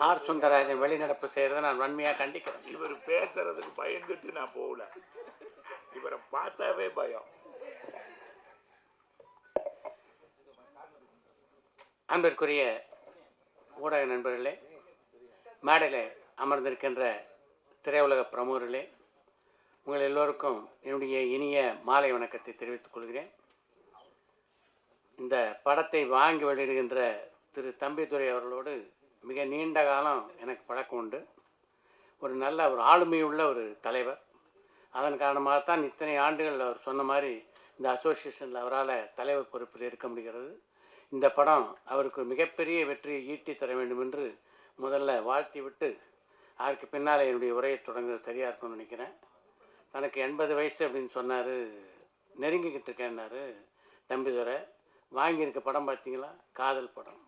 R Sundararajan வெளிநடப்பு செய்கிறத நான் வன்மையாக கண்டிக்கிறேன். இவர் பேசுறதுக்கு பயந்துட்டு நான் போகல, இவரை பார்த்தாவே பயம். அன்பிற்குரிய ஊடக நண்பர்களே, மேடையில் அமர்ந்திருக்கின்ற திரையுலக பிரமுகர்களே, உங்கள் எல்லோருக்கும் என்னுடைய இனிய மாலை வணக்கத்தை தெரிவித்துக் கொள்கிறேன். இந்த படத்தை வாங்கி வெளியிடுகின்ற திரு தம்பிதுரை அவர்களோடு மிக நீண்ட காலம் எனக்கு பழக்கம் உண்டு. ஒரு நல்ல ஒரு ஆளுமையுள்ள ஒரு தலைவர். அதன் காரணமாகத்தான் இத்தனை ஆண்டுகள் அவர் சொன்ன மாதிரி இந்த அசோசியேஷனில் அவரால் தலைவர் பொறுப்பில் இருக்க முடிகிறது. இந்த படம் அவருக்கு மிகப்பெரிய வெற்றியை ஈட்டி தர வேண்டும் என்று முதல்ல வாழ்த்தி விட்டு அதற்கு பின்னால் என்னுடைய உரையை தொடங்குறது சரியாக இருக்கும்னு நினைக்கிறேன். தனக்கு 80 வயசு அப்படின்னு சொன்னார், நெருங்கிக்கிட்டு இருக்கேன்னாரு தம்பிதுரை. வாங்கியிருக்க படம் பார்த்தீங்களா? காதல் படம்.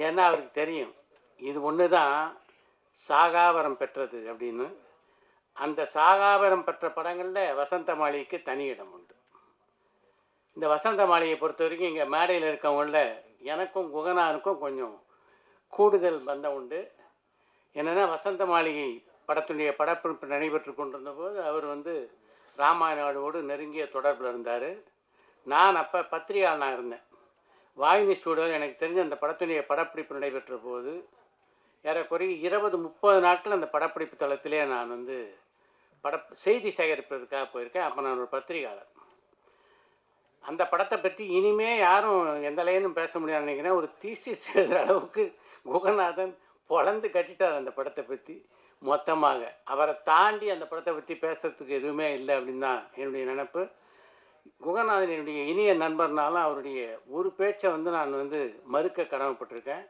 ஏன்னா அவருக்கு தெரியும் இது ஒன்று தான் சாகாவரம் பெற்றது அப்படின்னு. அந்த சாகாவரம் பெற்ற படங்களில் வசந்த மாளிகைக்கு தனி இடம் உண்டு. இந்த வசந்த மாளிகையை பொறுத்த வரைக்கும் இங்கே மேடையில் இருக்கவங்கள எனக்கும் குகனாருக்கும் கொஞ்சம் கூடுதல் பந்தம் உண்டு. என்னென்னா, வசந்த மாளிகை படத்துடைய படப்பிடிப்பு நடைபெற்று கொண்டிருந்த போது அவர் ராமாயணோடு நெருங்கிய தொடர்பில் இருந்தார். நான் அப்போ பத்திரிகையாளனாக இருந்தேன். வாயினி ஸ்டூடியோவில் எனக்கு தெரிஞ்ச அந்த படத்துடைய படப்பிடிப்பு நடைபெற்ற போது ஏறக்குறைய 20-30 நாட்கள் அந்த படப்பிடிப்பு தளத்திலே நான் செய்தி சேகரிப்பதற்காக போயிருக்கேன். அப்போ நான் ஒரு பத்திரிகையாளர். அந்த படத்தை பற்றி இனிமே யாரும் எந்த லைனும் பேச முடியாதுன்னு நினைக்கிறேன். ஒரு தீசிஸ் எழுதுகிற அளவுக்கு குகநாதன் பொழந்து கட்டிட்டார் அந்த படத்தை பற்றி மொத்தமாக. அவரை தாண்டி அந்த படத்தை பற்றி பேசுறதுக்கு எதுவுமே இல்லை அப்படின்னு தான் என்னுடைய நினைப்பு. குகநாதன் என்னுடைய இனிய நண்பர்னாலும் அவருடைய ஒரு பேச்சை நான் மறுக்க கடமைப்பட்டிருக்கேன்.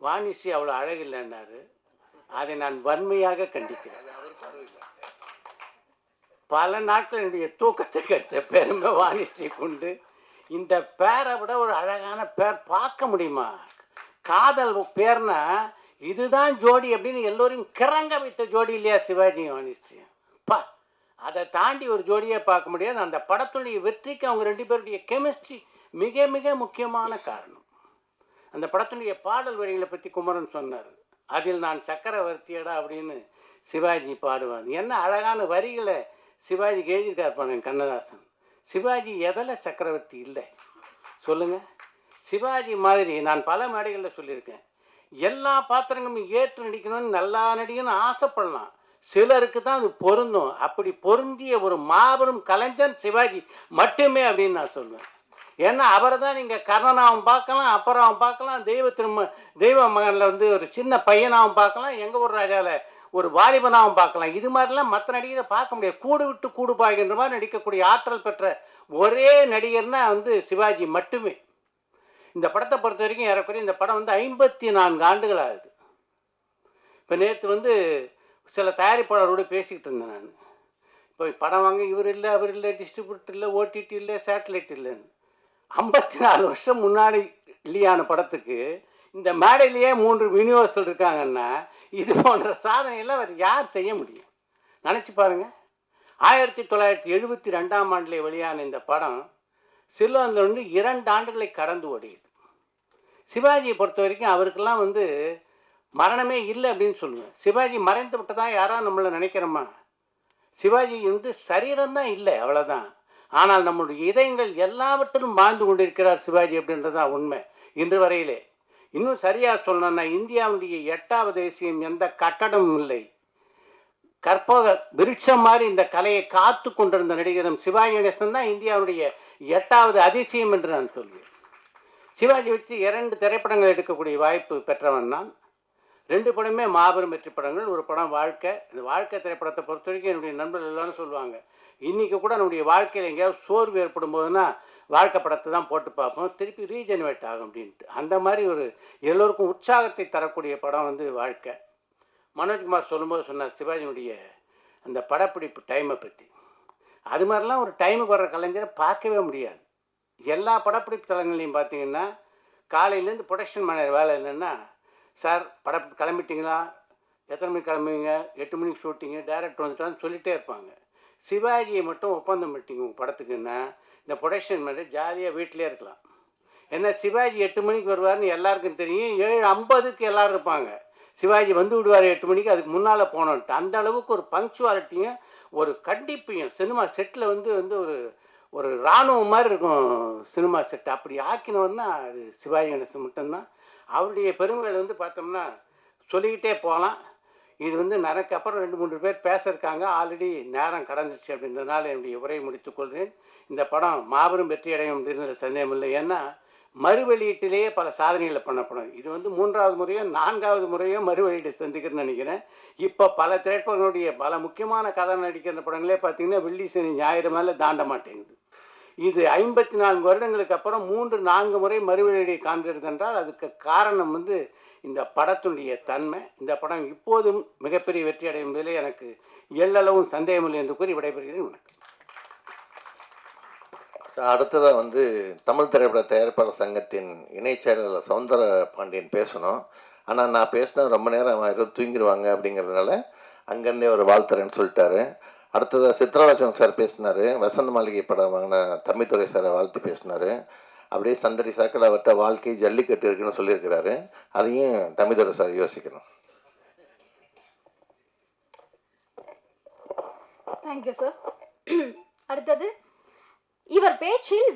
வாணிஸ்ரீ அவ்வளோ அழகில்லைன்னாரு. அதை நான் வன்மையாக கண்டிக்கிறேன். பல நாட்கள் என்னுடைய தூக்கத்தை கெடுத்த பெருமை வாணிஸ்ரீ கொண்டு. இந்த பேரை விட ஒரு அழகான பேர் பார்க்க முடியுமா? காதல் பேர்னா இதுதான் ஜோடி அப்படின்னு எல்லோரையும் கிறங்க வைத்த ஜோடி இல்லையா சிவாஜி வாணிஸ்ரீ? அதை தாண்டி ஒரு ஜோடியை பார்க்க முடியாது. அந்த படத்துடைய வெற்றிக்கு அவங்க 2 பேருடைய கெமிஸ்ட்ரி மிக மிக முக்கியமான காரணம். அந்த படத்துடைய பாடல் வரிகளை பற்றி குமரன் சொன்னார். அதில் நான் சக்கரவர்த்தியடா அப்படின்னு சிவாஜி பாடுவார். என்ன அழகான வரிகளை சிவாஜிக்கு எழுதியிருக்கார் பாருங்க கண்ணதாசன். சிவாஜி எதில் சக்கரவர்த்தி இல்லை சொல்லுங்கள்? சிவாஜி மாதிரி நான் பல மேடைகளில் சொல்லியிருக்கேன், எல்லா பாத்திரங்களும் ஏற்று நடிக்கணும்னு நல்லா நடிக்கணும்னு ஆசைப்படலாம். சிலருக்கு தான் அது பொருந்தும். அப்படி பொருந்திய ஒரு மாபெரும் கலைஞன் சிவாஜி மட்டுமே அப்படின்னு நான் சொல்லுவேன். ஏன்னா அவரை தான் நீங்கள் கர்ணனாகவும் பார்க்கலாம், அப்புறம் பார்க்கலாம், தெய்வ மகனில் ஒரு சின்ன பையனாகவும் பார்க்கலாம், எங்கள் ஊர் ராஜாவில் ஒரு வாலிபனாகவும் பார்க்கலாம். இது மாதிரிலாம் மற்ற நடிகரை பார்க்க முடியாது. கூடு விட்டு கூடு பாய்கின்ற மாதிரி நடிக்கக்கூடிய ஆற்றல் பெற்ற ஒரே நடிகர்னா சிவாஜி மட்டுமே. இந்த படத்தை பொறுத்த வரைக்கும் ஏறக்குறைய இந்த படம் 54 ஆண்டுகள் ஆகுது. இப்போ நேற்று சில தயாரிப்பாளரோடு பேசிக்கிட்டு இருந்தேன் நான். இப்போ படம் வாங்க இவர் இல்லை, அவர் இல்லை, டிஸ்ட்ரிபியூட்டர் இல்லை, ஓடிடி இல்லை, சேட்டலைட் இல்லைன்னு 54 வருஷம் முன்னாடி இல்லையான படத்துக்கு இந்த மேடையிலேயே 3 விநியோகஸ்தர் இருக்காங்கன்னா இது போன்ற சாதனையெல்லாம் அவர் யார் செய்ய முடியும்? நினச்சி பாருங்கள். 1972ஆம் ஆண்டிலே வெளியான இந்த படம் சில்வந்தில் 2 ஆண்டுகளை கடந்து ஓடியது. சிவாஜியை பொறுத்த வரைக்கும் அவருக்கெல்லாம் மரணமே இல்லை அப்படின்னு சொல்லுவேன். சிவாஜி மறைந்து விட்டதா யாராவது நம்மளை நினைக்கிறோமா? சிவாஜி சரீரம்தான் இல்லை, அவ்வளோதான். ஆனால் நம்மளுடைய இதயங்கள் எல்லாவற்றிலும் வாழ்ந்து கொண்டிருக்கிறார் சிவாஜி அப்படின்றதான் உண்மை இன்று வரையிலே. இன்னும் சரியாக சொல்லணும்னா இந்தியாவுடைய 8வது தேசியம் எந்த கட்டடமும் இல்லை. கற்பக விருட்சம் மாதிரி இந்த கலையை காத்து கொண்டிருந்த நடிகரும் சிவாஜி கணேசன் தான் இந்தியாவுடைய 8வது அதிசயம் என்று நான் சொல்வேன். சிவாஜி வச்சு 2 திரைப்படங்கள் எடுக்கக்கூடிய வாய்ப்பு பெற்றவன் நான். 2 படமே மாபெரும் வெற்றி படங்கள். ஒரு படம் வாழ்க்கை. இந்த வாழ்க்கை திரைப்படத்தை பொறுத்த வரைக்கும் என்னுடைய நண்பர்கள் எல்லாரும் சொல்லுவாங்க, இன்றைக்கி கூட நம்முடைய வாழ்க்கையில் எங்கேயாவது சோர்வு ஏற்படும் போதுன்னா வாழ்க்கை படத்தை தான் போட்டு பார்ப்போம், திருப்பி ரீஜெனரேட் ஆகும் அப்படின்ட்டு. அந்த மாதிரி ஒரு எல்லோருக்கும் உற்சாகத்தை தரக்கூடிய படம் வாழ்க்கை. மனோஜ்குமார் சொல்லும்போது சொன்னார் சிவாஜியினுடைய அந்த படப்பிடிப்பு டைமை பற்றி. அது மாதிரிலாம் ஒரு டைமுக்கு வர்ற கலைஞரை பார்க்கவே முடியாது. எல்லா படப்பிடிப்பு தளங்கள்லையும் பார்த்தீங்கன்னா காலையிலேருந்து ப்ரொடக்ஷன் மேனேஜர் வேலை என்னென்னா, சார் கிளம்பிட்டீங்களா, எத்தனை மணிக்கு கிளம்புவீங்க, 8 மணிக்கு ஷூட்டிங்கு, டேரக்டர் வந்துட்டான்னு சொல்லிகிட்டே இருப்பாங்க. சிவாஜியை மட்டும் ஒப்பந்தம் பண்ணிட்டீங்க உங்கள் படத்துக்குன்னா இந்த ப்ரொடக்ஷன் மேனேஜர் ஜாலியாக வீட்டிலே இருக்கலாம். ஏன்னா சிவாஜி 8 மணிக்கு வருவார்னு எல்லாருக்கும் தெரியும். 7:50க்கு எல்லோரும் இருப்பாங்க. சிவாஜி வந்து விடுவார் 8 மணிக்கு, அதுக்கு முன்னால் போனோன்ட்டு. அந்த அளவுக்கு ஒரு பங்க்சுவாலிட்டியும் ஒரு கண்டிப்பையும் சினிமா செட்டில் வந்து வந்து ஒரு ஒரு இராணுவம் மாதிரி இருக்கும் சினிமா செட்டு. அப்படி ஆக்கினவர்னா அது சிவாஜி கணேசன் மட்டும்தான். அவருடைய பெருமைகள் வந்து பார்த்தோம்னா சொல்லிக்கிட்டே போகலாம். இது வந்து எனக்கு அப்புறம் 2-3 பேர் பேசியிருக்காங்க. ஆல்ரெடி நேரம் கடந்துச்சு அப்படின்றதுனால என்னுடைய உரையை முடித்துக்கொள்கிறேன். இந்த படம் மாபெரும் வெற்றி அடையும் அப்படின்ற சந்தேகம் இல்லை. ஏன்னா மறுவெளியீட்டிலேயே பல சாதனைகளை பண்ணப்படும். இது வந்து 3வது முறையோ 4வது முறையோ மறுவெளியீடு சந்திக்கிறேன்னு நினைக்கிறேன். இப்போ பல திரைப்படங்களுடைய பல முக்கியமான கதை நடிக்கிற படங்களே பார்த்தீங்கன்னா வெள்ளி சனி ஞாயிறு மேலே தாண்ட மாட்டேங்குது. இது 54 வருடங்களுக்கு அப்புறம் 3-4 முறை மறுவெளியீடை காண்கிறது என்றால் அதுக்கு காரணம் வந்து இந்த படத்துடைய தன்மை. இந்த படம் இப்போதும் மிகப்பெரிய வெற்றி அடையும் என்பதிலே எனக்கு எள்ளளவும் சந்தேகமில்லை என்று கூறி விடைபெறுகிறேன். வணக்கம். அடுத்ததாக வந்து தமிழ் திரைப்பட தயாரிப்பாளர் சங்கத்தின் இணைச் செயலாளர் சௌந்தர பாண்டியன் பேசணும். ஆனால் நான் பேசினா ரொம்ப நேரம் அவன் தூங்கிடுவாங்க அப்படிங்கிறதுனால அங்கேருந்தே ஒரு வாழ்த்துறேன்னு சொல்லிட்டாரு. அடுத்ததாக சித்ராலட்சுமன் சார் பேசினார். வசந்த மாளிகை படம் வாங்கின தம்பித்துறை சாரை வாழ்த்து பேசினார். அப்படியே சந்தடி சாக்கில் அவர்கிட்ட வாழ்க்கை ஜல்லிக்கட்டு இருக்குன்னு சொல்லியிருக்கிறாரு. அதையும் தம்பித்துறை சார் யோசிக்கணும். Thank you sir. அடுத்தது இவர் பேச்சில்